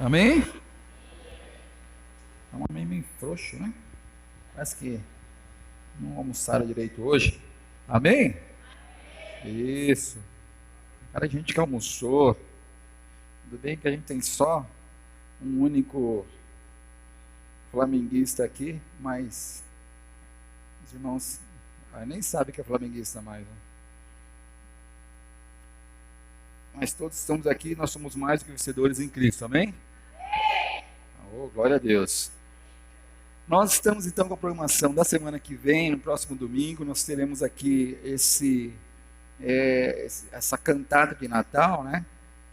Amém? É um amém meio frouxo, né? Parece que não almoçaram direito hoje. Amém? Isso. Cara, a gente que almoçou. Tudo bem que a gente tem só um único flamenguista aqui, mas os irmãos nem sabem que é flamenguista mais. Né? Mas todos estamos aqui, nós somos mais do que vencedores em Cristo, amém? Oh, glória a Deus. Nós estamos então com a programação da semana que vem, no próximo domingo, nós teremos aqui essa cantada de Natal, né?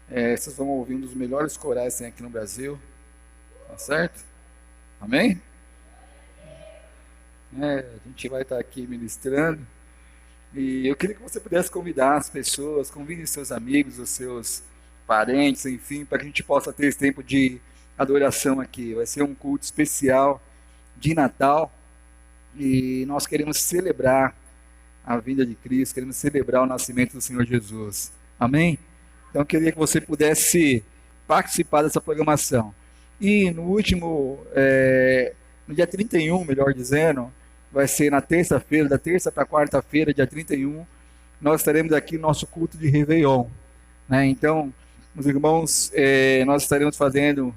Vocês vão ouvir um dos melhores corais que tem aqui no Brasil, tá certo? Amém? A gente vai estar aqui ministrando, e eu queria que você pudesse convidar as pessoas, convide seus amigos, os seus parentes, enfim, para que a gente possa ter esse tempo de adoração aqui. Vai ser um culto especial de Natal, e nós queremos celebrar a vinda de Cristo, queremos celebrar o nascimento do Senhor Jesus. Amém? Então eu queria que você pudesse participar dessa programação. E no dia 31, melhor dizendo, vai ser na terça-feira, da terça para quarta-feira, dia 31, nós estaremos aqui no nosso culto de Réveillon. Né? Então, os irmãos, nós estaremos fazendo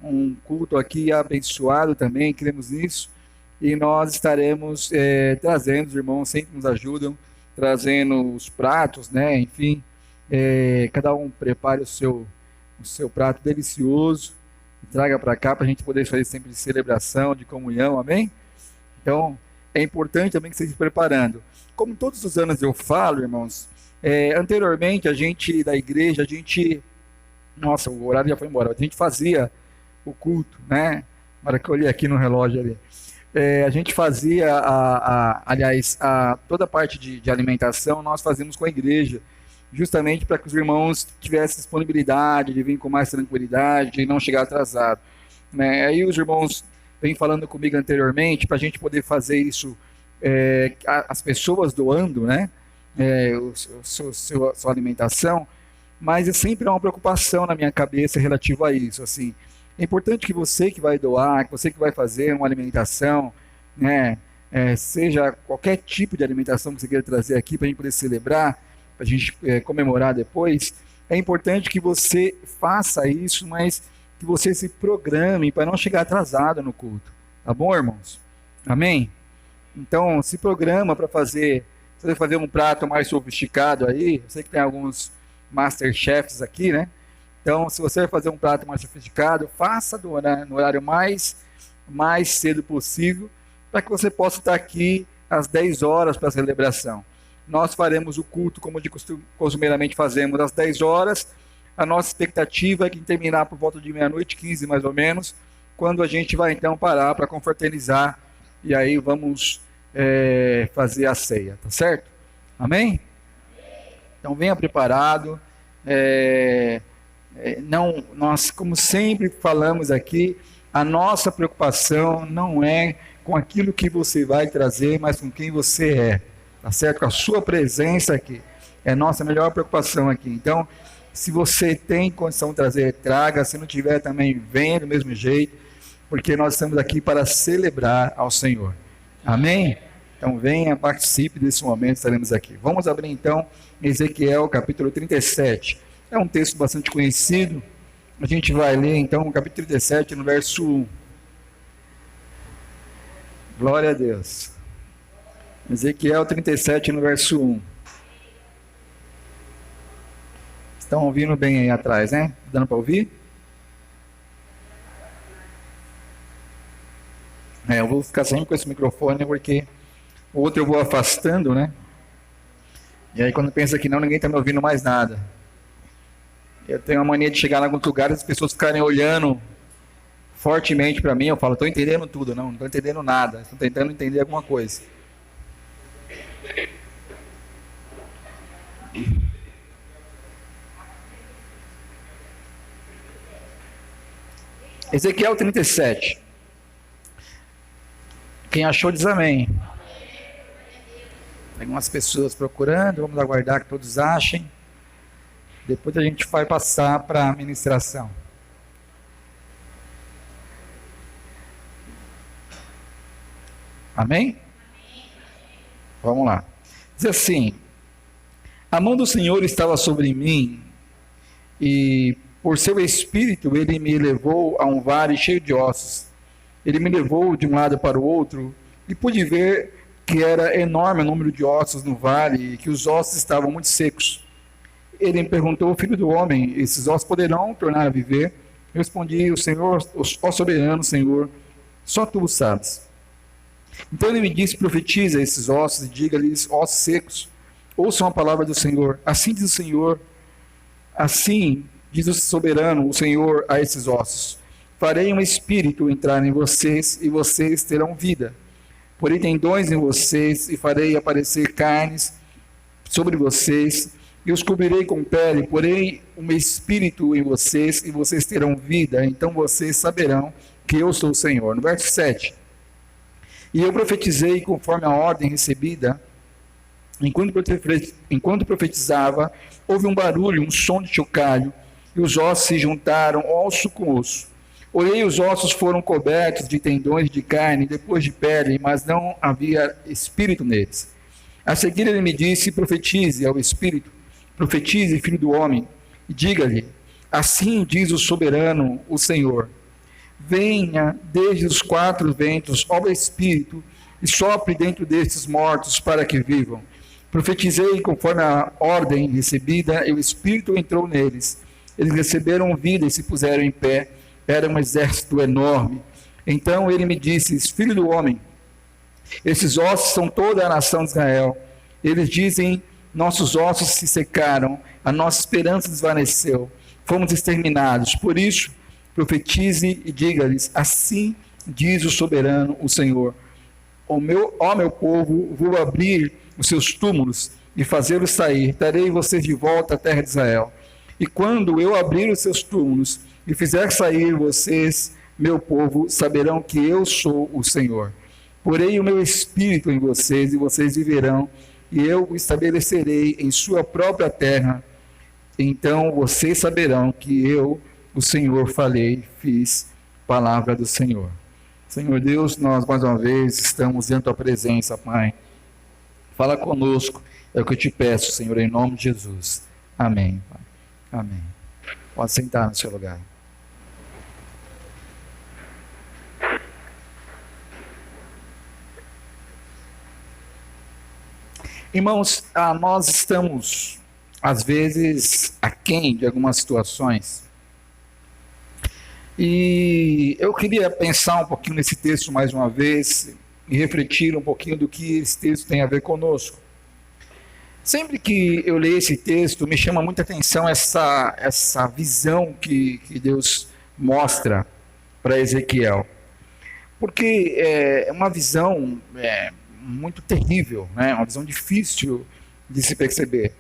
um culto aqui abençoado também, cremos nisso, e nós estaremos trazendo, os irmãos sempre nos ajudam, trazendo os pratos, né? Enfim, cada um prepare o seu prato delicioso, e traga para cá, para a gente poder fazer sempre de celebração, de comunhão, amém? Então, é importante também que vocês se preparando. Como todos os anos eu falo, irmãos, anteriormente a gente, da igreja, nossa, o horário já foi embora, a gente fazia o culto, né? Na hora que eu olhei aqui no relógio ali. A gente fazia, aliás, toda a parte de alimentação nós fazíamos com a igreja, justamente para que os irmãos tivessem disponibilidade de vir com mais tranquilidade e não chegar atrasado. Né? Aí os irmãos vêm falando comigo anteriormente para a gente poder fazer isso, as pessoas doando, né? Sua alimentação, mas sempre há uma preocupação na minha cabeça relativo a isso, assim. É importante que você que vai doar, que você que vai fazer uma alimentação, né, seja qualquer tipo de alimentação que você queira trazer aqui para a gente poder celebrar, para a gente comemorar depois, é importante que você faça isso, mas que você se programe para não chegar atrasado no culto. Tá bom, irmãos? Amém? Então, se programa para fazer um prato mais sofisticado aí. Eu sei que tem alguns Masterchefs aqui, né? Então, se você vai fazer um prato mais sofisticado, faça no horário mais cedo possível, para que você possa estar aqui às 10 horas para a celebração. Nós faremos o culto, como costumeiramente fazemos, às 10 horas. A nossa expectativa é que terminar por volta de 00h15, mais ou menos, quando a gente vai então parar para confraternizar, e aí vamos fazer a ceia, tá certo? Amém? Então venha preparado. Nós, como sempre falamos aqui, a nossa preocupação não é com aquilo que você vai trazer, mas com quem você é, tá certo? Com a sua presença aqui, é a nossa melhor preocupação aqui. Então, se você tem condição de trazer, traga, se não tiver também, venha do mesmo jeito, porque nós estamos aqui para celebrar ao Senhor, amém? Então venha, participe desse momento, estaremos aqui. Vamos abrir então Ezequiel capítulo 37. É um texto bastante conhecido. A gente vai ler então o capítulo 37, no verso 1. Glória a Deus. Ezequiel 37, no verso 1. Estão ouvindo bem aí atrás, né? Dando para ouvir? Eu vou ficar sempre com esse microfone, porque o outro eu vou afastando, né? E aí quando pensa que não, ninguém está me ouvindo mais nada. Eu tenho a mania de chegar em alguns lugares e as pessoas ficarem olhando fortemente para mim. Eu falo, estou entendendo tudo. Não estou entendendo nada. Estou tentando entender alguma coisa. Ezequiel 37. Quem achou diz amém. Tem umas pessoas procurando, vamos aguardar que todos achem. Depois a gente vai passar para a ministração. Amém? Vamos lá. Diz assim: a mão do Senhor estava sobre mim, e por seu espírito ele me levou a um vale cheio de ossos. Ele me levou de um lado para o outro, e pude ver que era enorme o número de ossos no vale, e que os ossos estavam muito secos. Ele me perguntou: filho do homem, esses ossos poderão tornar a viver? Eu respondi: o Senhor, ó soberano Senhor, só tu o sabes. Então ele me disse: profetiza esses ossos e diga-lhes: ossos secos, ouçam a palavra do Senhor. Assim diz o Senhor, assim diz o soberano, o Senhor, a esses ossos: farei um espírito entrar em vocês, e vocês terão vida. Porém tendões em vocês, e farei aparecer carnes sobre vocês, e os cobrirei com pele. Porém um espírito em vocês, e vocês terão vida. Então vocês saberão que eu sou o Senhor. No verso 7. E eu profetizei conforme a ordem recebida. Enquanto profetizava, houve um barulho, um som de chocalho, e os ossos se juntaram, osso com osso. Olhei, os ossos foram cobertos de tendões de carne, depois de pele, mas não havia espírito neles. A seguir ele me disse: profetize ao espírito, profetize, filho do homem, e diga-lhe: assim diz o soberano, o Senhor: venha desde os quatro ventos, ó espírito, e sopre dentro destes mortos para que vivam. Profetizei conforme a ordem recebida, e o espírito entrou neles. Eles receberam vida e se puseram em pé. Era um exército enorme. Então ele me disse: filho do homem, esses ossos são toda a nação de Israel. Eles dizem: nossos ossos se secaram, a nossa esperança desvaneceu, fomos exterminados. Por isso, profetize e diga-lhes: assim diz o soberano, o Senhor: ó meu povo, vou abrir os seus túmulos e fazê-los sair. Darei vocês de volta à terra de Israel. E quando eu abrir os seus túmulos e fizer sair vocês, meu povo, saberão que eu sou o Senhor. Porei o meu espírito em vocês, e vocês viverão, e eu o estabelecerei em sua própria terra. Então vocês saberão que eu, o Senhor, falei, fiz. Palavra do Senhor. Senhor Deus, nós mais uma vez estamos diante da tua presença, Pai. Fala conosco, é o que eu te peço, Senhor, em nome de Jesus. Amém, Pai. Amém. Pode sentar no seu lugar. Irmãos, nós estamos, às vezes, aquém de algumas situações. E eu queria pensar um pouquinho nesse texto mais uma vez e refletir um pouquinho do que esse texto tem a ver conosco. Sempre que eu leio esse texto, me chama muita atenção essa visão que Deus mostra para Ezequiel. Porque é uma visão muito terrível, né? Uma visão difícil de se perceber.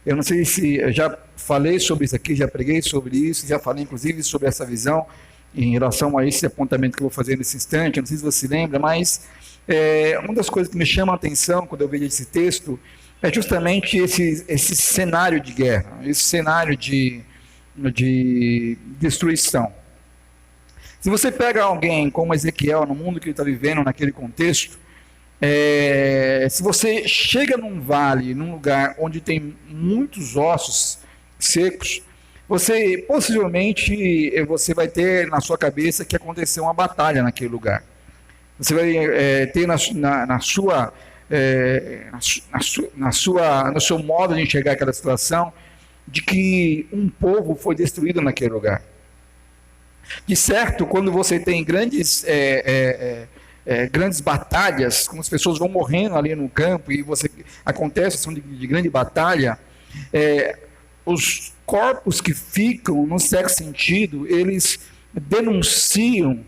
Eu não sei se eu já falei sobre isso aqui, já preguei sobre isso, já falei inclusive sobre essa visão em relação a esse apontamento que eu vou fazer nesse instante. Eu não sei se você lembra, mas uma das coisas que me chama a atenção quando eu vejo esse texto é justamente esse cenário de guerra, esse cenário de destruição. Se você pega alguém como Ezequiel, no mundo que ele está vivendo, naquele contexto, se você chega num vale, num lugar onde tem muitos ossos secos, possivelmente você vai ter na sua cabeça que aconteceu uma batalha naquele lugar. Você vai ter no seu modo de enxergar aquela situação de que um povo foi destruído naquele lugar. De certo, quando você tem grandes batalhas, como as pessoas vão morrendo ali no campo e acontece ação de grande batalha, os corpos que ficam, no certo sentido, eles denunciam,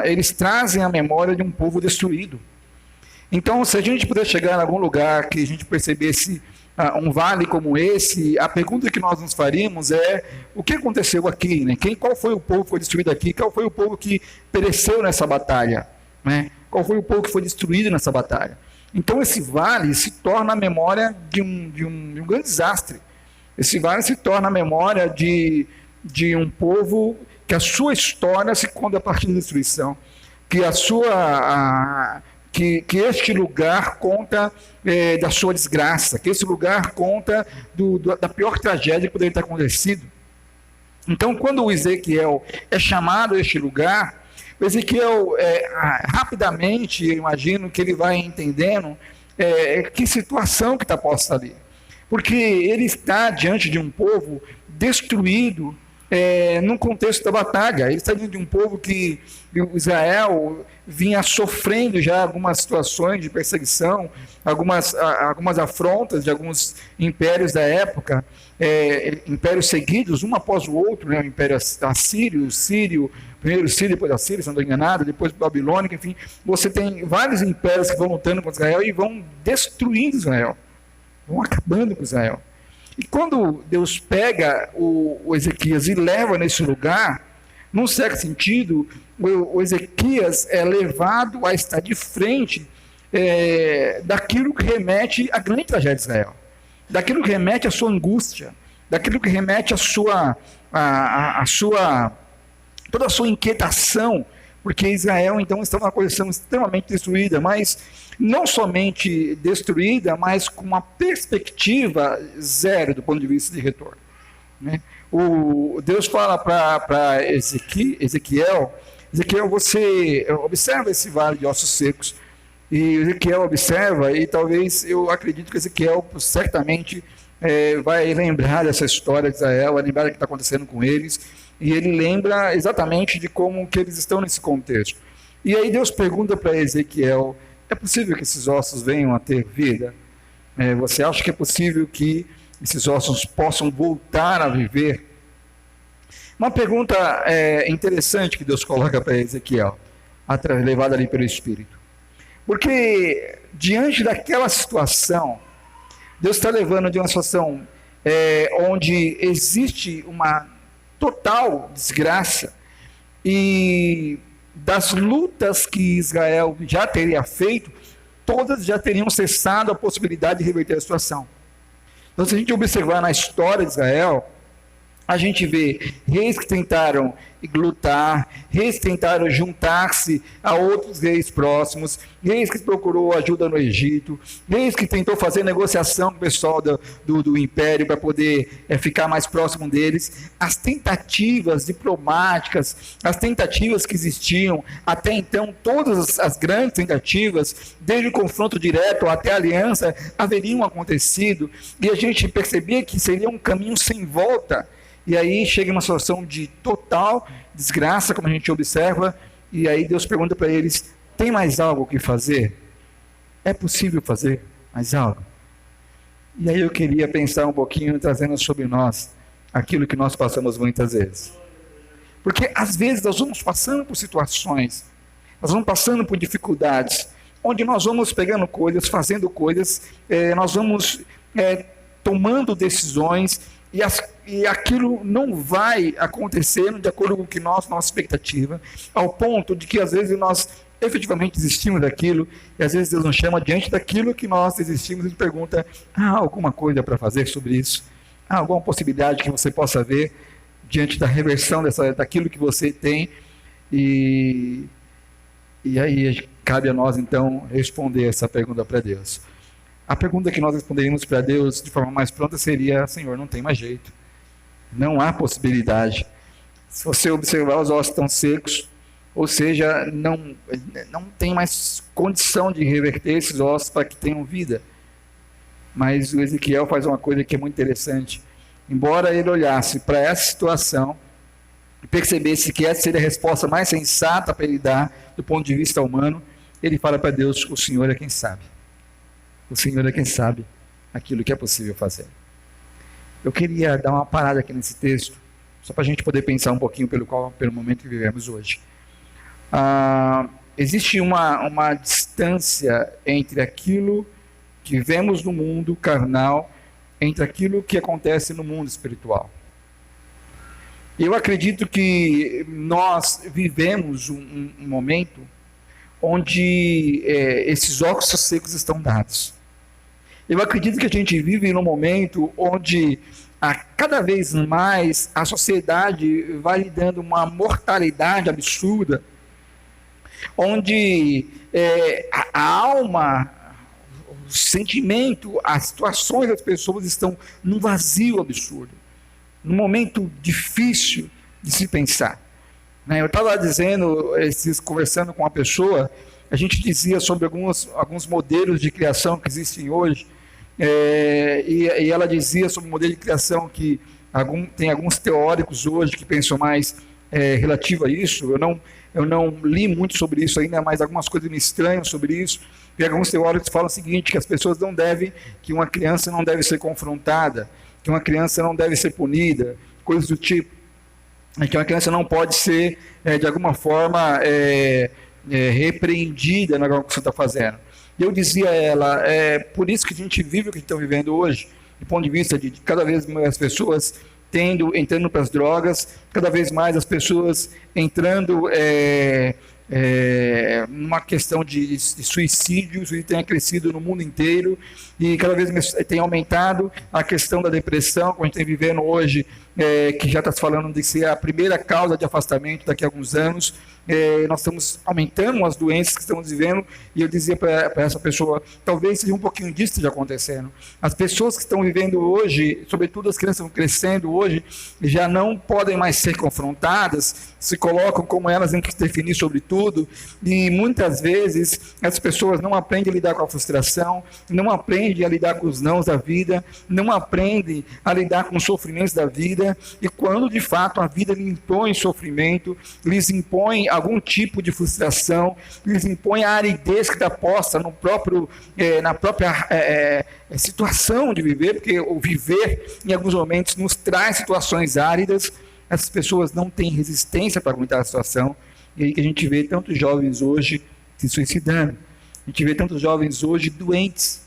eles trazem a memória de um povo destruído. Então, se a gente puder chegar em algum lugar que a gente percebesse um vale como esse, a pergunta que nós nos faríamos é: o que aconteceu aqui? Né? Qual foi o povo que foi destruído aqui? Qual foi o povo que pereceu nessa batalha? Né? Qual foi o povo que foi destruído nessa batalha? Então, esse vale se torna a memória de um grande desastre. Esse vale se torna a memória de um povo que a sua história se conta a partir da destruição, que que este lugar conta da sua desgraça, que esse lugar conta da pior tragédia que poderia ter acontecido. Então, quando o Ezequiel é chamado a este lugar, o Ezequiel rapidamente, eu imagino que ele vai entendendo que situação que está posta ali. Porque ele está diante de um povo destruído num contexto da batalha. Ele está diante de um povo que Israel vinha sofrendo já algumas situações de perseguição, algumas afrontas de alguns impérios da época, impérios seguidos, um após o outro, né? O Império Assírio, Sírio, primeiro Sírio, depois Assírio, se não estou enganado, depois Babilônica, enfim. Você tem vários impérios que vão lutando contra Israel e vão destruindo Israel, vão acabando com Israel. E quando Deus pega o Ezequias e leva nesse lugar, num certo sentido, o Ezequias é levado a estar de frente daquilo que remete à grande tragédia de Israel, daquilo que remete à sua angústia, daquilo que remete toda a sua inquietação, porque Israel então estava numa posição extremamente destruída, mas não somente destruída, mas com uma perspectiva zero do ponto de vista de retorno, né? Deus fala para Ezequiel, você observa esse vale de ossos secos, e Ezequiel observa, e talvez eu acredito que Ezequiel certamente vai lembrar dessa história de Israel, vai lembrar do que está acontecendo com eles, e ele lembra exatamente de como que eles estão nesse contexto. E aí Deus pergunta para Ezequiel: é possível que esses ossos venham a ter vida? Você acha que é possível que esses ossos possam voltar a viver? Uma pergunta interessante que Deus coloca para Ezequiel, levada ali pelo Espírito. Porque diante daquela situação, Deus está levando de uma situação onde existe uma total desgraça, e das lutas que Israel já teria feito, todas já teriam cessado a possibilidade de reverter a situação. Então, se a gente observar na história de Israel, a gente vê reis que tentaram lutar, reis que tentaram juntar-se a outros reis próximos, reis que procurou ajuda no Egito, reis que tentou fazer negociação com o pessoal do império para poder ficar mais próximo deles. As tentativas diplomáticas, as tentativas que existiam até então, todas as grandes tentativas, desde o confronto direto até a aliança, haveriam acontecido, e a gente percebia que seria um caminho sem volta. E aí chega uma situação de total desgraça, como a gente observa, e aí Deus pergunta para eles: tem mais algo que fazer? É possível fazer mais algo? E aí eu queria pensar um pouquinho, trazendo sobre nós aquilo que nós passamos muitas vezes. Porque às vezes nós vamos passando por situações, nós vamos passando por dificuldades, onde nós vamos pegando coisas, fazendo coisas, nós vamos tomando decisões, e aquilo não vai acontecendo de acordo com o que nossa expectativa, ao ponto de que às vezes nós efetivamente desistimos daquilo, e às vezes Deus nos chama diante daquilo que nós desistimos e pergunta: há alguma coisa para fazer sobre isso? Há alguma possibilidade que você possa ver diante da reversão daquilo que você tem? E aí cabe a nós então responder essa pergunta para Deus. A pergunta que nós responderíamos para Deus de forma mais pronta seria: Senhor, não tem mais jeito, não há possibilidade. Se você observar, os ossos estão secos, ou seja, não tem mais condição de reverter esses ossos para que tenham vida. Mas o Ezequiel faz uma coisa que é muito interessante. Embora ele olhasse para essa situação e percebesse que essa seria a resposta mais sensata para ele dar do ponto de vista humano, ele fala para Deus: o Senhor é quem sabe. O Senhor é quem sabe aquilo que é possível fazer. Eu queria dar uma parada aqui nesse texto, só para a gente poder pensar um pouquinho pelo momento que vivemos hoje. Existe uma distância entre aquilo que vemos no mundo carnal, entre aquilo que acontece no mundo espiritual. Eu acredito que nós vivemos um momento onde esses ossos secos estão dados. Eu acredito que a gente vive num momento onde cada vez mais a sociedade vai lhe dando uma mortalidade absurda, onde a alma, o sentimento, as situações das pessoas estão num vazio absurdo, num momento difícil de se pensar. Eu estava dizendo, conversando com uma pessoa, a gente dizia sobre alguns modelos de criação que existem hoje, e ela dizia sobre o modelo de criação que tem alguns teóricos hoje que pensam mais relativo a isso. Eu não li muito sobre isso ainda, mas algumas coisas me estranham sobre isso. E alguns teóricos falam o seguinte, que as pessoas não devem, que uma criança não deve ser confrontada, que uma criança não deve ser punida, coisas do tipo, que uma criança não pode ser, de alguma forma, repreendida na que você está fazendo. E eu dizia a ela, por isso que a gente vive o que estamos vivendo hoje, do ponto de vista de cada vez mais pessoas entrando para as drogas, cada vez mais as pessoas entrando numa questão de suicídio, isso tem crescido no mundo inteiro, e cada vez mais tem aumentado a questão da depressão, que a gente tem vivendo hoje, que já está se falando de ser a primeira causa de afastamento daqui a alguns anos. Nós estamos aumentando as doenças que estamos vivendo, e eu dizia para essa pessoa, talvez seja um pouquinho disso que esteja acontecendo. As pessoas que estão vivendo hoje, sobretudo as crianças que estão crescendo hoje, já não podem mais ser confrontadas, se colocam como elas têm que se definir sobre tudo, e muitas vezes as pessoas não aprendem a lidar com a frustração, não aprendem a lidar com os nãos da vida, não aprendem a lidar com os sofrimentos da vida, e quando de fato a vida lhes impõe sofrimento, lhes impõe algum tipo de frustração, lhes impõe a aridez que está posta no próprio, na própria situação de viver, porque o viver em alguns momentos nos traz situações áridas. Essas pessoas não têm resistência para aguentar a situação, e aí que a gente vê tantos jovens hoje se suicidando, a gente vê tantos jovens hoje doentes,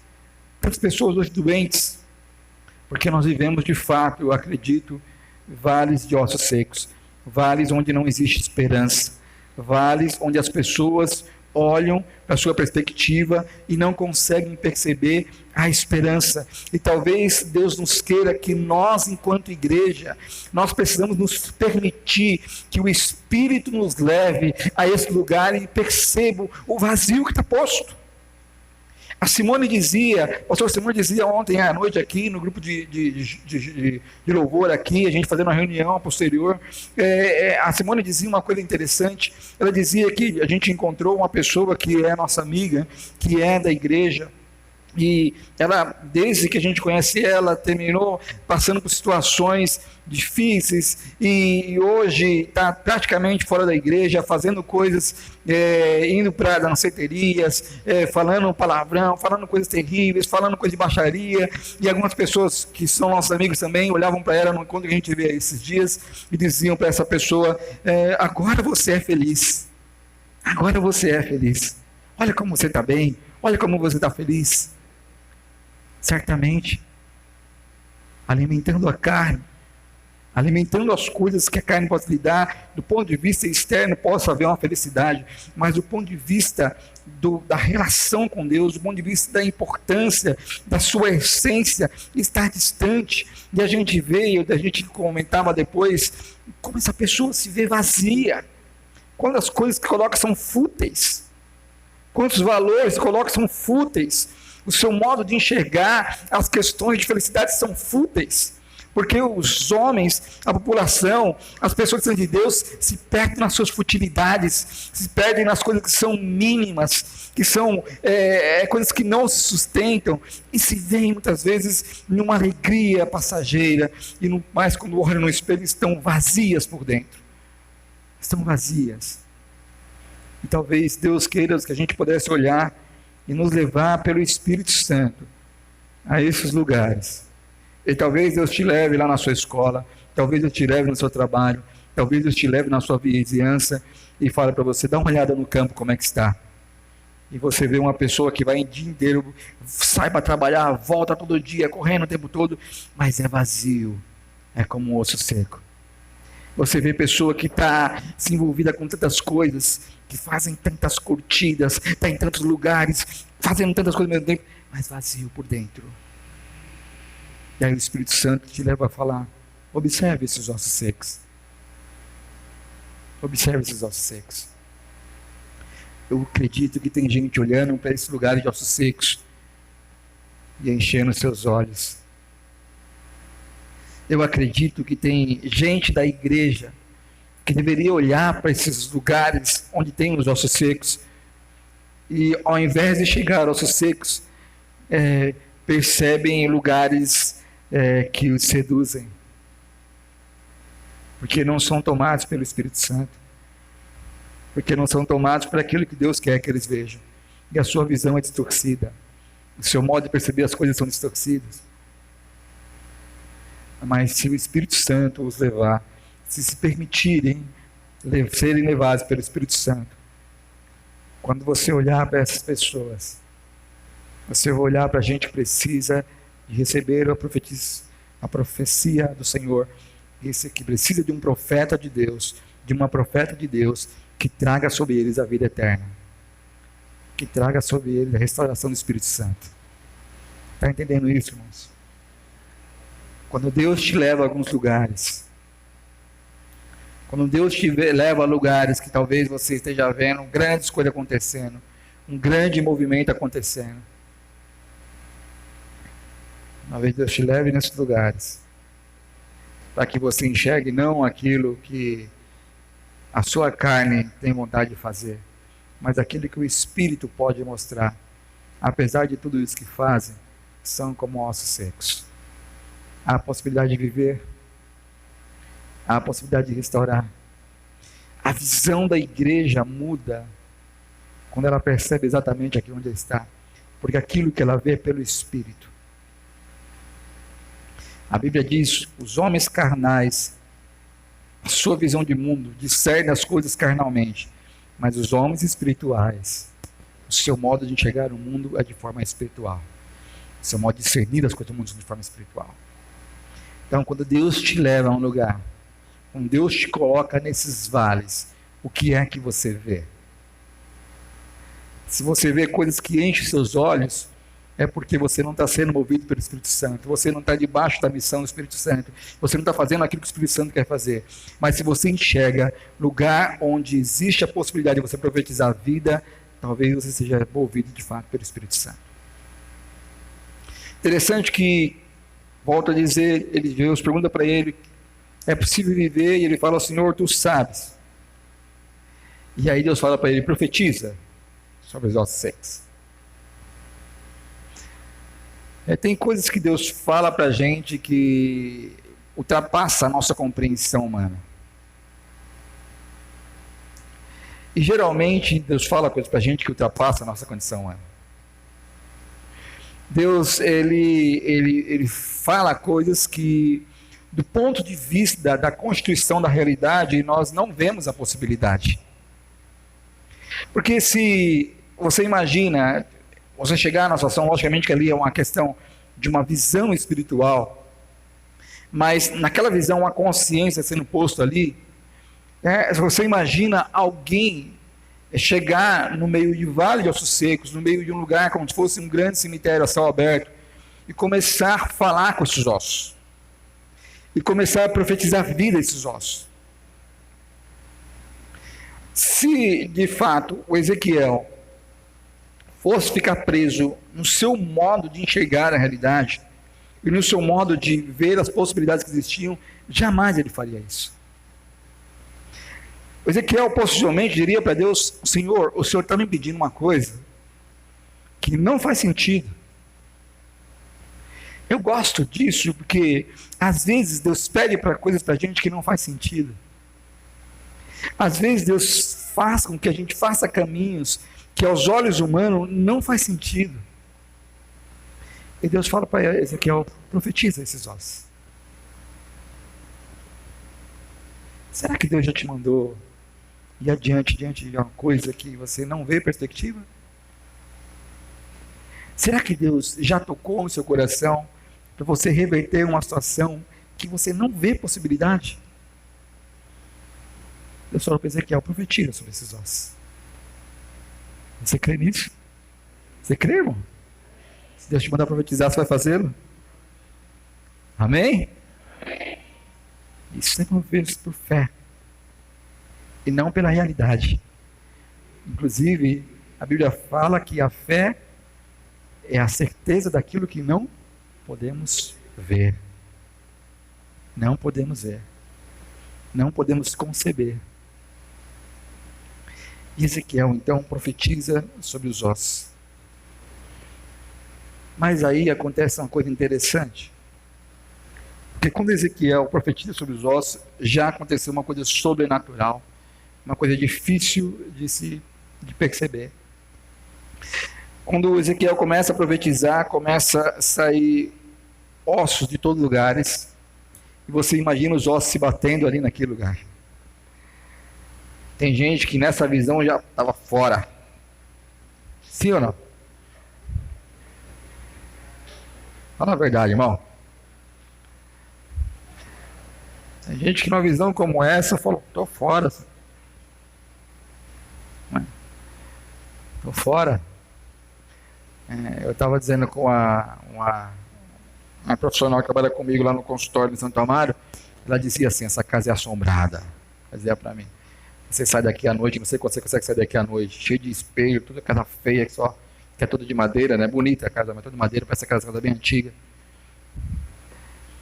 tantas pessoas hoje doentes, porque nós vivemos de fato, eu acredito, vales de ossos secos, vales onde não existe esperança, vales onde as pessoas olham para a sua perspectiva e não conseguem perceber a esperança. E talvez Deus nos queira que nós, enquanto igreja, nós precisamos nos permitir que o Espírito nos leve a esse lugar e perceba o vazio que está posto. A Simone dizia, o pastor Simone dizia ontem à noite aqui, no grupo de louvor aqui, a gente fazendo uma reunião posterior, a Simone dizia uma coisa interessante. Ela dizia que a gente encontrou uma pessoa que é nossa amiga, que é da igreja, e ela, desde que a gente conhece ela, terminou passando por situações difíceis, e hoje está praticamente fora da igreja, fazendo coisas, indo para danceterias, falando palavrão, falando coisas terríveis, falando coisas de baixaria, e algumas pessoas que são nossos amigos também, olhavam para ela no encontro que a gente vê esses dias, e diziam para essa pessoa, agora você é feliz, agora você é feliz, olha como você está bem, olha como você está feliz. Certamente, alimentando a carne, alimentando as coisas que a carne pode lhe dar, do ponto de vista externo possa haver uma felicidade, mas do ponto de vista da relação com Deus, do ponto de vista da importância, da sua essência, está distante. E a gente veio, a gente comentava depois, como essa pessoa se vê vazia, quando as coisas que coloca são fúteis, quantos valores que coloca são fúteis, o seu modo de enxergar as questões de felicidade são fúteis, porque os homens, a população, as pessoas que são de Deus se perdem nas suas futilidades, se perdem nas coisas que são mínimas, que são coisas que não se sustentam, e se veem muitas vezes numa alegria passageira, e mais quando olham no espelho estão vazias por dentro, estão vazias. E talvez Deus queira que a gente pudesse olhar e nos levar pelo Espírito Santo a esses lugares. E talvez Deus te leve lá na sua escola, talvez Deus te leve no seu trabalho, talvez Deus te leve na sua vizinhança e fale para você, dá uma olhada no campo como é que está. E você vê uma pessoa que vai o dia inteiro, sai para trabalhar, volta todo dia, correndo o tempo todo, mas é vazio, é como um osso seco. Você vê pessoa que está se envolvida com tantas coisas, que fazem tantas curtidas, está em tantos lugares, fazendo tantas coisas ao mesmo tempo, mas vazio por dentro. E aí o Espírito Santo te leva a falar, observe esses ossos secos. Observe esses ossos secos. Eu acredito que tem gente olhando para esses lugares de ossos secos e enchendo seus olhos. Eu acredito que tem gente da igreja que deveria olhar para esses lugares onde tem os ossos secos e, ao invés de chegar aos ossos secos, percebem lugares que os seduzem, porque não são tomados pelo Espírito Santo, porque não são tomados por aquilo que Deus quer que eles vejam, e a sua visão é distorcida, o seu modo de perceber as coisas são distorcidos. Mas se o Espírito Santo os levar, se permitirem serem levados pelo Espírito Santo, quando você olhar para essas pessoas, você vai olhar para a gente que precisa de receber a profecia do Senhor, esse que precisa de um profeta de Deus, de uma profeta de Deus, que traga sobre eles a vida eterna, que traga sobre eles a restauração do Espírito Santo. Está entendendo isso, irmãos? Quando Deus te leva a alguns lugares, quando Deus te leva a lugares que talvez você esteja vendo grandes coisas acontecendo, um grande movimento acontecendo, talvez Deus te leve nesses lugares, para que você enxergue não aquilo que a sua carne tem vontade de fazer, mas aquilo que o Espírito pode mostrar. Apesar de tudo isso que fazem, são como ossos secos. Há a possibilidade de viver, há a possibilidade de restaurar. A visão da igreja muda quando ela percebe exatamente aqui onde está, porque aquilo que ela vê é pelo Espírito. A Bíblia diz: os homens carnais, a sua visão de mundo, discernem as coisas carnalmente, mas os homens espirituais, o seu modo de enxergar o mundo é de forma espiritual. O seu modo de discernir as coisas do mundo é de forma espiritual. Então, quando Deus te leva a um lugar, quando Deus te coloca nesses vales, o que é que você vê? Se você vê coisas que enchem seus olhos, é porque você não está sendo movido pelo Espírito Santo, você não está debaixo da missão do Espírito Santo, você não está fazendo aquilo que o Espírito Santo quer fazer. Mas se você enxerga lugar onde existe a possibilidade de você profetizar a vida, talvez você seja movido de fato pelo Espírito Santo. Interessante que, volto a dizer, Deus pergunta para ele, é possível viver? E ele fala: Senhor, tu sabes. E aí Deus fala para ele: profetiza sobre os ossos secos. Tem coisas que Deus fala para a gente que ultrapassa a nossa compreensão humana. E geralmente Deus fala coisas para a gente que ultrapassa a nossa condição humana. Deus, ele fala coisas que, do ponto de vista da constituição da realidade, nós não vemos a possibilidade. Porque se você imagina, você chegar na situação, logicamente que ali é uma questão de uma visão espiritual, mas naquela visão, a consciência sendo posto ali, você imagina alguém chegar no meio de vale de ossos secos, no meio de um lugar como se fosse um grande cemitério a céu aberto, e começar a falar com esses ossos, e começar a profetizar vida a esses ossos. Se de fato o Ezequiel fosse ficar preso no seu modo de enxergar a realidade e no seu modo de ver as possibilidades que existiam, jamais ele faria isso. O Ezequiel possivelmente diria para Deus: Senhor, o Senhor está me pedindo uma coisa que não faz sentido. Eu gosto disso porque às vezes Deus pede para coisas para a gente que não faz sentido. Às vezes Deus faz com que a gente faça caminhos que aos olhos humanos não faz sentido. E Deus fala para Ezequiel: profetiza esses ossos. Será que Deus já te mandou ir adiante diante de uma coisa que você não vê perspectiva? Será que Deus já tocou no seu coração para você reverter uma situação que você não vê possibilidade? Deus falou para Ezequiel: profetiza sobre esses ossos. Você crê nisso? Você crê, irmão? Se Deus te mandar profetizar, você vai fazê-lo? Amém? Isso é movido por fé e não pela realidade. Inclusive, a Bíblia fala que a fé é a certeza daquilo que não podemos ver. Não podemos ver. Não podemos conceber. E Ezequiel, então, profetiza sobre os ossos. Mas aí acontece uma coisa interessante. Porque quando Ezequiel profetiza sobre os ossos, já aconteceu uma coisa sobrenatural. Uma coisa difícil de perceber. Quando Ezequiel começa a profetizar, começa a sair ossos de todos os lugares. E você imagina os ossos se batendo ali naquele lugar. Tem gente que nessa visão já estava fora. Sim ou não? Fala a verdade, irmão. Tem gente que numa visão como essa falou, estou fora. Estou fora. Eu estava dizendo com uma profissional que trabalha comigo lá no consultório de Santo Amaro, ela dizia assim, essa casa é assombrada. Ela dizia para mim, você sai daqui à noite, não sei quando você consegue sair daqui à noite, cheio de espelho, toda casa feia, que é toda de madeira, né? Bonita a casa, mas toda de madeira, parece aquela casa bem antiga.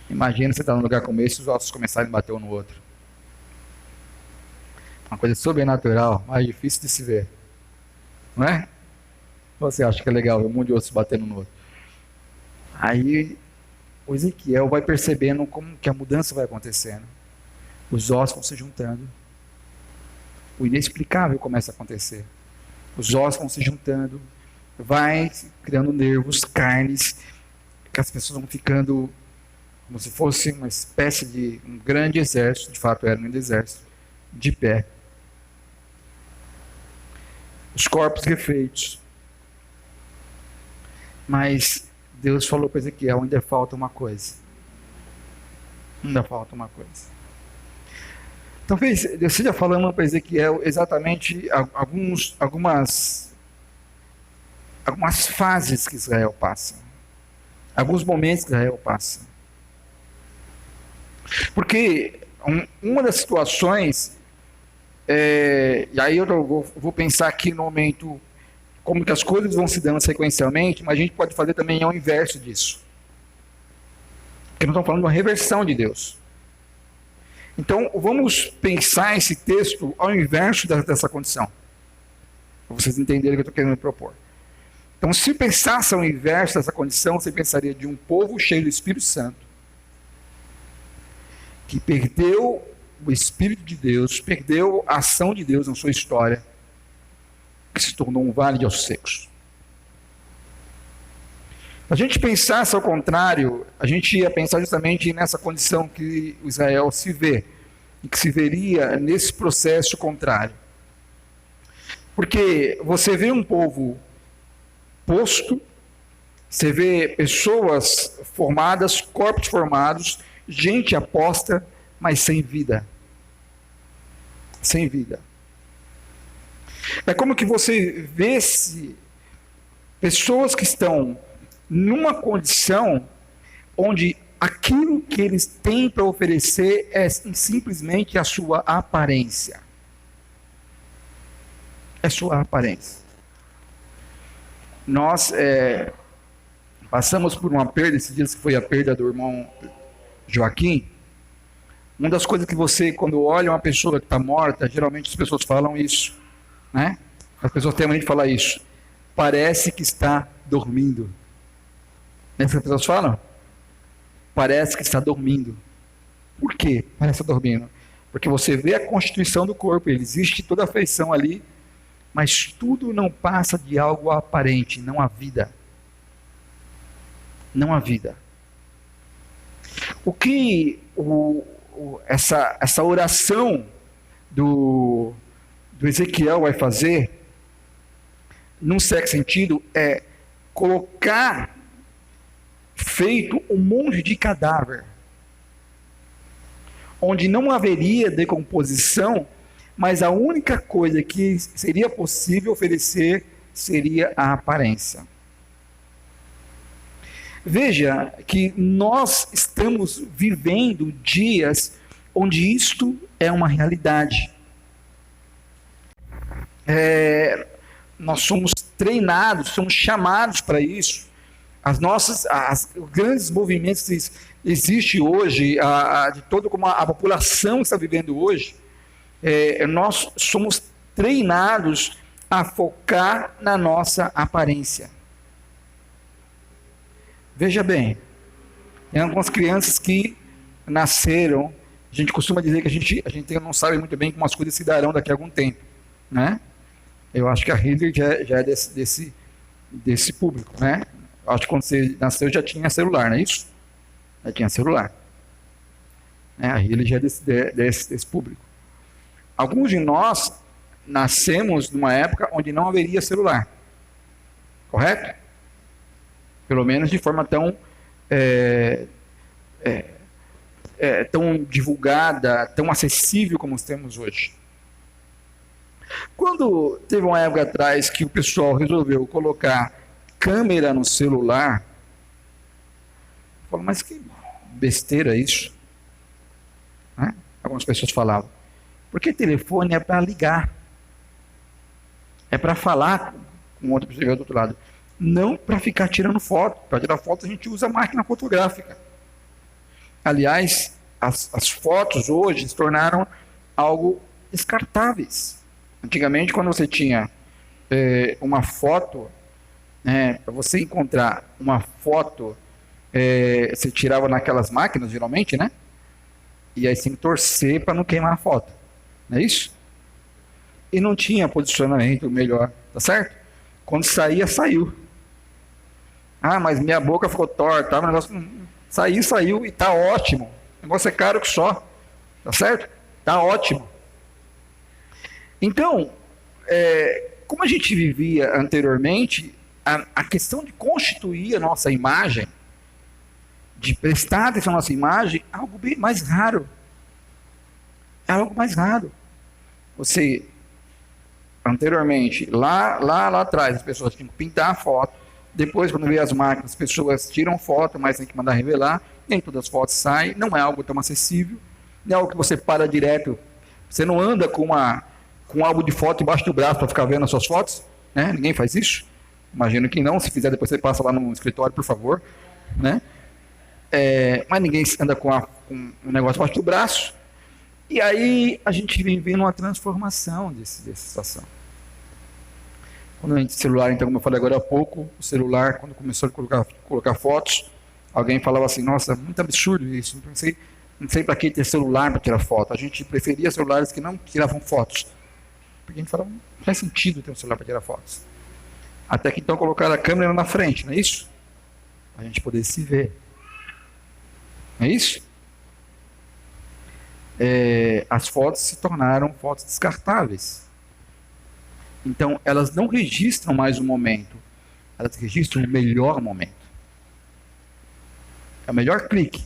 Imagina você estar num lugar como esse e os ossos começarem a bater um no outro. Uma coisa sobrenatural, mais difícil de se ver. Não é? Ou você acha que é legal ver um monte de ossos batendo no outro? Aí o Ezequiel vai percebendo como que a mudança vai acontecendo. Os ossos vão se juntando. O inexplicável começa a acontecer. Os ossos vão se juntando, vai criando nervos, carnes, que as pessoas vão ficando como se fosse uma espécie de um grande exército, de fato era um grande exército, de pé. Os corpos refeitos. Mas Deus falou para Ezequiel, ainda falta uma coisa. Ainda falta uma coisa. Talvez Deus esteja falando para Ezequiel exatamente algumas fases que Israel passa. Alguns momentos que Israel passa. Porque uma das situações, e aí eu vou pensar aqui no momento como que as coisas vão se dando sequencialmente, mas a gente pode fazer também ao inverso disso. Porque nós estamos falando de uma reversão de Deus. Então, vamos pensar esse texto ao inverso dessa condição. Para vocês entenderem o que eu estou querendo propor. Então, se pensasse ao inverso dessa condição, você pensaria de um povo cheio do Espírito Santo, que perdeu o Espírito de Deus, perdeu a ação de Deus na sua história, que se tornou um vale de ossos secos. Se a gente pensasse ao contrário, a gente ia pensar justamente nessa condição que Israel se vê, e que se veria nesse processo contrário. Porque você vê um povo posto, você vê pessoas formadas, corpos formados, gente aposta, mas sem vida. Sem vida. É como que você vê-se pessoas que estão numa condição onde aquilo que eles têm para oferecer é simplesmente a sua aparência. É sua aparência. Nós passamos por uma perda, esses dias que foi a perda do irmão Joaquim. Uma das coisas que você, quando olha uma pessoa que está morta, geralmente as pessoas falam isso, né? As pessoas têm a mania de falar isso. Parece que está dormindo. Não é isso que as pessoas falam? Parece que está dormindo. Por quê? Parece estar dormindo. Porque você vê a constituição do corpo, ele existe toda a feição ali, mas tudo não passa de algo aparente, não há vida. Não há vida. O que essa oração do Ezequiel vai fazer, num certo sentido, é colocar feito um monte de cadáver, onde não haveria decomposição, mas a única coisa que seria possível oferecer seria a aparência. Veja que nós estamos vivendo dias onde isto é uma realidade. nós somos treinados, somos chamados para isso. Os grandes movimentos que existem hoje, de todo como a população está vivendo hoje, nós somos treinados a focar na nossa aparência. Veja bem, tem algumas crianças que nasceram, a gente costuma dizer que a gente não sabe muito bem como as coisas se darão daqui a algum tempo, né? Eu acho que a Hitler já é desse público, né? Eu acho que quando você nasceu já tinha celular, não é isso? Já tinha celular. Né? A Hitler já é desse público. Alguns de nós nascemos numa época onde não haveria celular, correto? Pelo menos de forma tão tão divulgada, tão acessível como temos hoje. Quando teve uma época atrás que o pessoal resolveu colocar câmera no celular, eu falo, mas que besteira isso, né? Algumas pessoas falavam, porque telefone é para ligar, é para falar com outra pessoa do outro lado, não para ficar tirando foto. Para tirar foto a gente usa máquina fotográfica. Aliás, as fotos hoje se tornaram algo descartáveis. Antigamente, quando você tinha uma foto, para você encontrar uma foto, você tirava naquelas máquinas, geralmente, né? E aí você tem que torcer para não queimar a foto. Não é isso? E não tinha posicionamento melhor, tá certo? Quando saía, saiu. Ah, mas minha boca ficou torta, o negócio saiu e tá ótimo. O negócio é caro que só, tá certo? Tá ótimo. Então, como a gente vivia anteriormente, a questão de constituir a nossa imagem, de prestar atenção na nossa imagem, é algo bem mais raro. É algo mais raro. Você, anteriormente, lá atrás, as pessoas tinham que pintar a foto. Depois, quando veio as máquinas, as pessoas tiram foto, mas tem que mandar revelar. Nem todas as fotos saem. Não é algo tão acessível. Não é algo que você para direto. Você não anda com um álbum de foto embaixo do braço para ficar vendo as suas fotos. Né? Ninguém faz isso. Imagino que não. Se fizer, depois você passa lá no escritório, por favor. Né? Mas ninguém anda com um negócio embaixo do braço. E aí a gente vem vendo uma transformação dessa situação. Quando a gente celular, então, como eu falei agora há pouco, o celular, quando começou a colocar fotos, alguém falava assim, nossa, muito absurdo isso, não sei para que ter celular para tirar foto. A gente preferia celulares que não tiravam fotos. Porque a gente falava, não faz sentido ter um celular para tirar fotos. Até que então colocaram a câmera na frente, não é isso? A gente poder se ver. Não é isso? As fotos se tornaram fotos descartáveis. Então, elas não registram mais o momento, elas registram o melhor momento. É o melhor clique.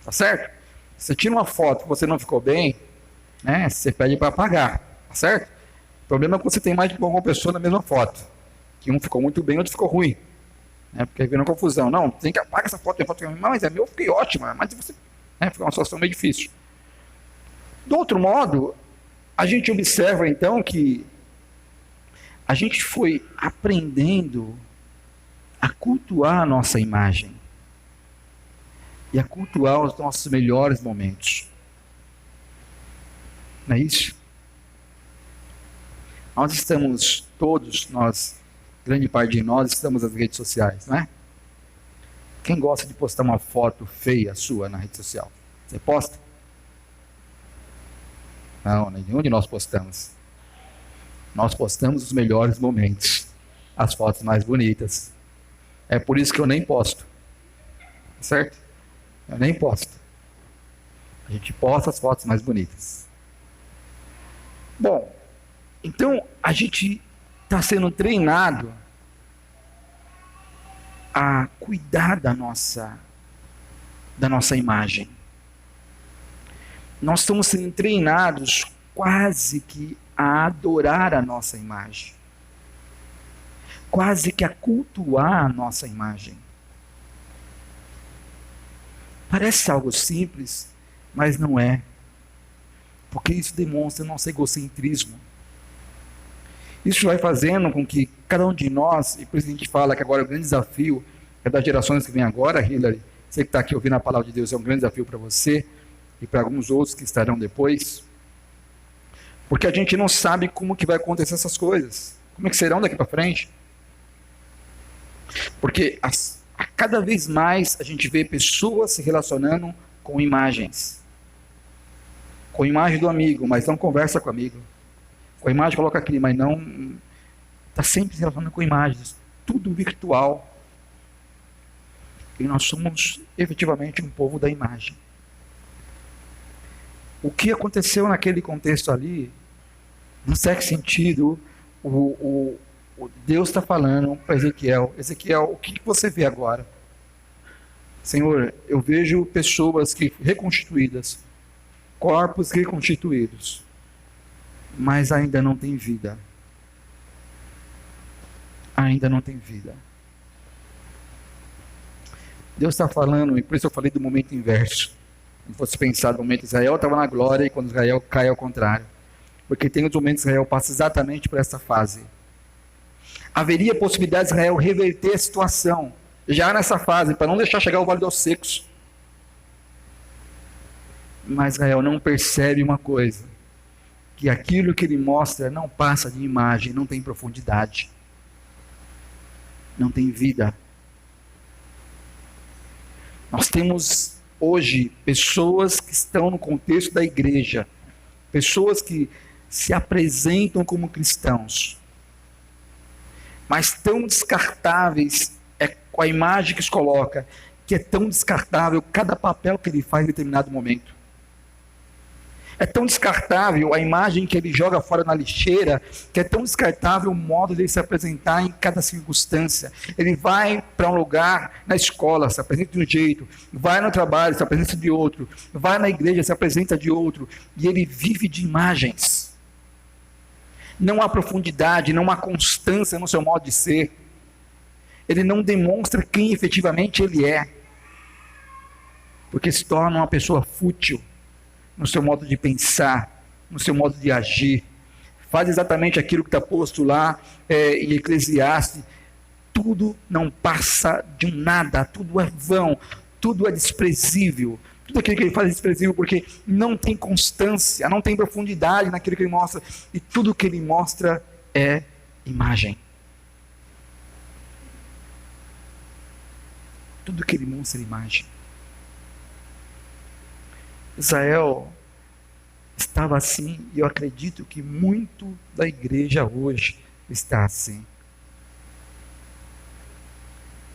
Tá certo? Se você tira uma foto e você não ficou bem, né, você pede para apagar. Tá certo? O problema é que você tem mais de uma pessoa na mesma foto. Que um ficou muito bem, outro ficou ruim. Porque aí vem uma confusão. Não, tem que apagar essa foto, tem foto que mas é meu, eu fiquei ótima. Mas você, ficou uma situação meio difícil. Do outro modo, a gente observa então que a gente foi aprendendo a cultuar a nossa imagem e a cultuar os nossos melhores momentos. Não é isso? Nós estamos todos, grande parte de nós, estamos nas redes sociais, não é? Quem gosta de postar uma foto feia sua na rede social? Você posta? Não, nenhum de nós postamos. Nós postamos os melhores momentos, as fotos mais bonitas. É por isso que eu nem posto. Certo? Eu nem posto. A gente posta as fotos mais bonitas. Bom, então a gente está sendo treinado a cuidar da nossa imagem. Nós estamos sendo treinados quase que a adorar a nossa imagem, quase que a cultuar a nossa imagem. Parece algo simples, mas não é, porque isso demonstra nosso egocentrismo. Isso vai fazendo com que cada um de nós, e por isso a gente fala que agora o grande desafio é das gerações que vêm agora, Hillary, você que está aqui ouvindo a palavra de Deus, é um grande desafio para você e para alguns outros que estarão depois, porque a gente não sabe como que vai acontecer essas coisas, como é que serão daqui para frente. Porque a cada vez mais a gente vê pessoas se relacionando com imagens. Com a imagem do amigo, mas não conversa com o amigo. Com a imagem coloca aqui, mas não... Está sempre se relacionando com imagens. Tudo virtual. E nós somos efetivamente um povo da imagem. O que aconteceu naquele contexto ali, num certo sentido, Deus está falando para Ezequiel: Ezequiel, o que você vê agora? Senhor, eu vejo pessoas reconstituídas, corpos reconstituídos, mas ainda não tem vida. Ainda não tem vida. Deus está falando, e por isso eu falei do momento inverso. Se fosse pensar no momento, Israel estava na glória, e quando Israel cai ao contrário. Porque tem os momentos que Israel passa exatamente por essa fase. Haveria possibilidade de Israel reverter a situação, já nessa fase, para não deixar chegar ao Vale dos Secos. Mas Israel não percebe uma coisa, que aquilo que ele mostra não passa de imagem, não tem profundidade, não tem vida. Nós temos hoje pessoas que estão no contexto da igreja, pessoas que se apresentam como cristãos, mas tão descartáveis com a imagem que se coloca, que é tão descartável cada papel que ele faz em determinado momento. É tão descartável a imagem que ele joga fora na lixeira, que é tão descartável o modo de ele se apresentar em cada circunstância. Ele vai para um lugar, na escola, se apresenta de um jeito, vai no trabalho, se apresenta de outro, vai na igreja, se apresenta de outro, e ele vive de imagens. Não há profundidade, não há constância no seu modo de ser. Ele não demonstra quem efetivamente ele é, porque se torna uma pessoa fútil no seu modo de pensar, no seu modo de agir. Faz exatamente aquilo que está posto lá em Eclesiastes. Tudo não passa de nada, tudo é vão, tudo é desprezível. Tudo aquilo que ele faz é desprezível porque não tem constância, não tem profundidade naquilo que ele mostra. E tudo que ele mostra é imagem. Tudo que ele mostra é imagem. Israel estava assim, e eu acredito que muito da igreja hoje está assim.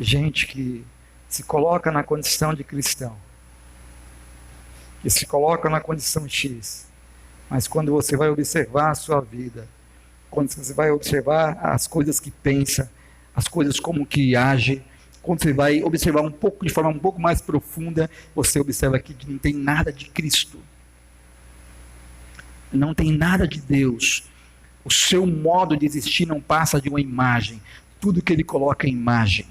Gente que se coloca na condição de cristão, que se coloca na condição X, mas quando você vai observar a sua vida, quando você vai observar as coisas que pensa, as coisas como que age, quando você vai observar um pouco, de forma um pouco mais profunda, você observa que não tem nada de Cristo. Não tem nada de Deus. O seu modo de existir não passa de uma imagem. Tudo que ele coloca é imagem.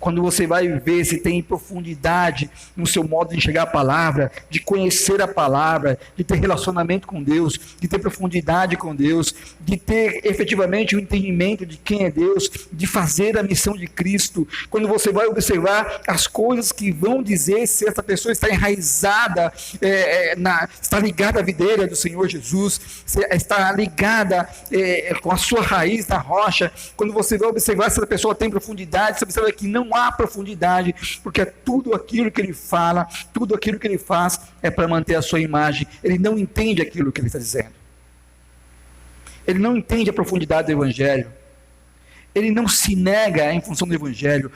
Quando você vai ver se tem profundidade no seu modo de enxergar a palavra, de conhecer a palavra, de ter relacionamento com Deus, de ter profundidade com Deus, de ter efetivamente o entendimento de quem é Deus, de fazer a missão de Cristo. Quando você vai observar as coisas que vão dizer se essa pessoa está enraizada, está ligada à videira do Senhor Jesus, está ligada com a sua raiz na rocha. Quando você vai observar se essa pessoa tem profundidade, você observa que não há profundidade, porque tudo aquilo que ele fala, tudo aquilo que ele faz é para manter a sua imagem. Ele não entende aquilo que ele está dizendo. Ele não entende a profundidade do Evangelho. Ele não se nega em função do Evangelho.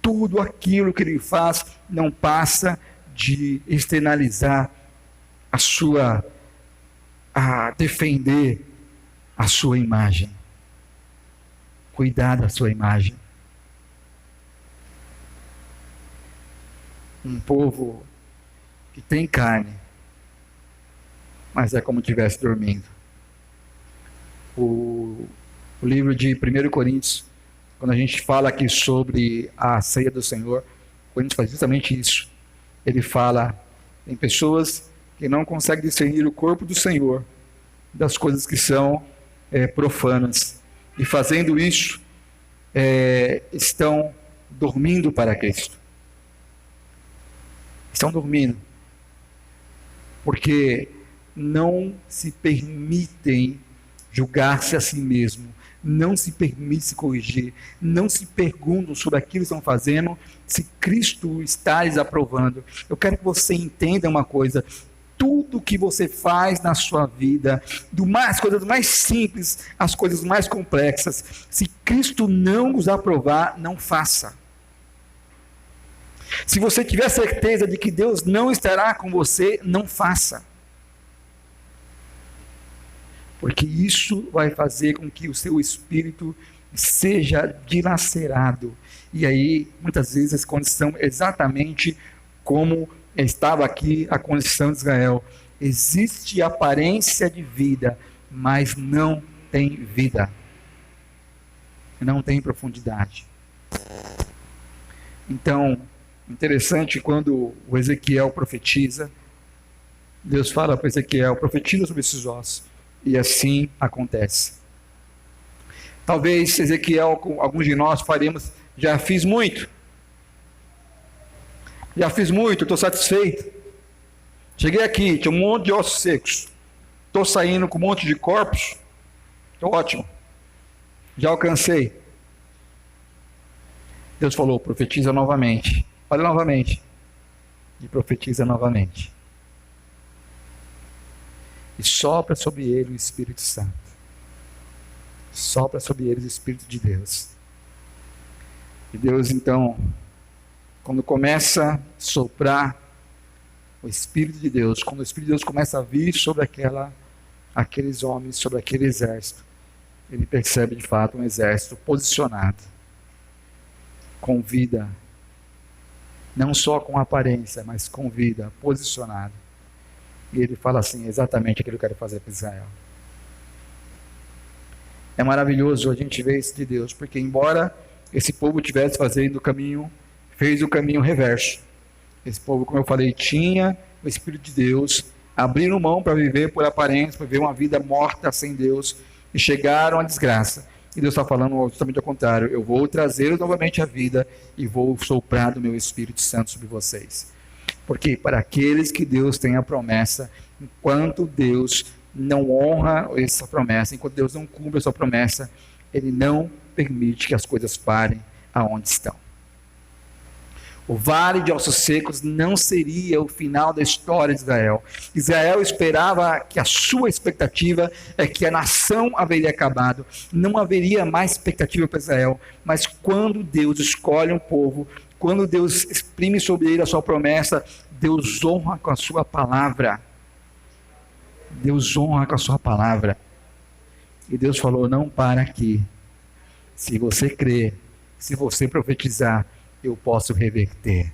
Tudo aquilo que ele faz não passa de externalizar a defender a sua imagem. Cuidar da sua imagem. Um povo que tem carne, mas é como se estivesse dormindo. O livro de 1 Coríntios, quando a gente fala aqui sobre a ceia do Senhor, Coríntios faz justamente isso. Ele fala, tem pessoas que não conseguem discernir o corpo do Senhor das coisas que são profanas. E fazendo isso, estão dormindo para Cristo. Estão dormindo. Porque não se permitem julgar-se a si mesmo, não se permitem se corrigir, não se perguntam sobre aquilo que estão fazendo, se Cristo está lhes aprovando. Eu quero que você entenda uma coisa: tudo que você faz na sua vida, as coisas mais simples às coisas mais complexas, se Cristo não os aprovar, não faça. Se você tiver certeza de que Deus não estará com você, não faça. Porque isso vai fazer com que o seu espírito seja dilacerado. E aí, muitas vezes, a condição é exatamente como estava aqui a condição de Israel. Existe aparência de vida, mas não tem vida. Não tem profundidade. Então, interessante, quando o Ezequiel profetiza, Deus fala para Ezequiel: profetiza sobre esses ossos. E assim acontece. Talvez Ezequiel, com alguns de nós faremos: já fiz muito, estou satisfeito. Cheguei aqui, tinha um monte de ossos secos, estou saindo com um monte de corpos, estou ótimo, já alcancei. Deus falou: profetiza novamente. Olha novamente. E profetiza novamente. E sopra sobre ele o Espírito Santo. Sopra sobre eles o Espírito de Deus. E Deus, então, quando começa a soprar o Espírito de Deus, quando o Espírito de Deus começa a vir sobre aqueles homens, sobre aquele exército, ele percebe de fato um exército posicionado, com vida, não só com aparência, mas com vida, posicionado. E ele fala assim: exatamente aquilo que eu quero fazer para Israel. É maravilhoso a gente ver isso de Deus, porque embora esse povo estivesse fazendo o caminho, fez o caminho reverso. Esse povo, como eu falei, tinha o Espírito de Deus, abriram mão para viver por aparência, para viver uma vida morta sem Deus, e chegaram à desgraça. E Deus está falando justamente ao contrário: eu vou trazer novamente a vida e vou soprar do meu Espírito Santo sobre vocês. Porque para aqueles que Deus tem a promessa, enquanto Deus não honra essa promessa, enquanto Deus não cumpre a sua promessa, Ele não permite que as coisas parem aonde estão. O vale de ossos secos não seria o final da história de Israel. Israel esperava, que a sua expectativa é que a nação haveria acabado, não haveria mais expectativa para Israel. Mas quando Deus escolhe um povo, quando Deus exprime sobre ele a sua promessa, Deus honra com a sua palavra. Deus honra com a sua palavra. E Deus falou: não para aqui. Se você crer, se você profetizar, eu posso reverter.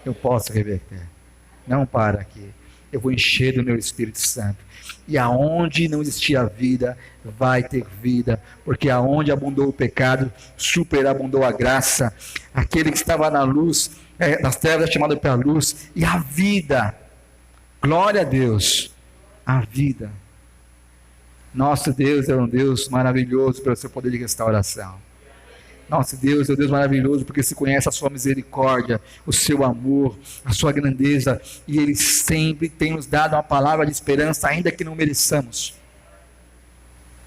Eu posso reverter. Não para aqui. Eu vou encher do meu Espírito Santo. E aonde não existia vida, vai ter vida. Porque aonde abundou o pecado, superabundou a graça. Aquele que estava na luz, nas trevas é chamado para a luz. E a vida. Glória a Deus. A vida. Nosso Deus é um Deus maravilhoso pelo seu poder de restauração. Nosso Deus é um Deus maravilhoso porque se conhece a sua misericórdia, o seu amor, a sua grandeza, e Ele sempre tem nos dado uma palavra de esperança, ainda que não mereçamos.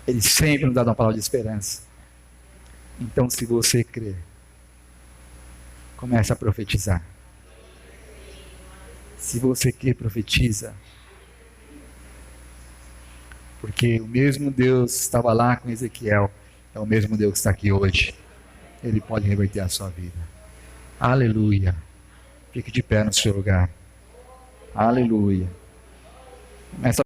Ele sempre nos dá uma palavra de esperança. Então, se você crer, comece a profetizar. Se você quer, profetiza. Porque o mesmo Deus que estava lá com Ezequiel é o mesmo Deus que está aqui hoje. Ele pode reverter a sua vida. Aleluia. Fique de pé no seu lugar. Aleluia. Começa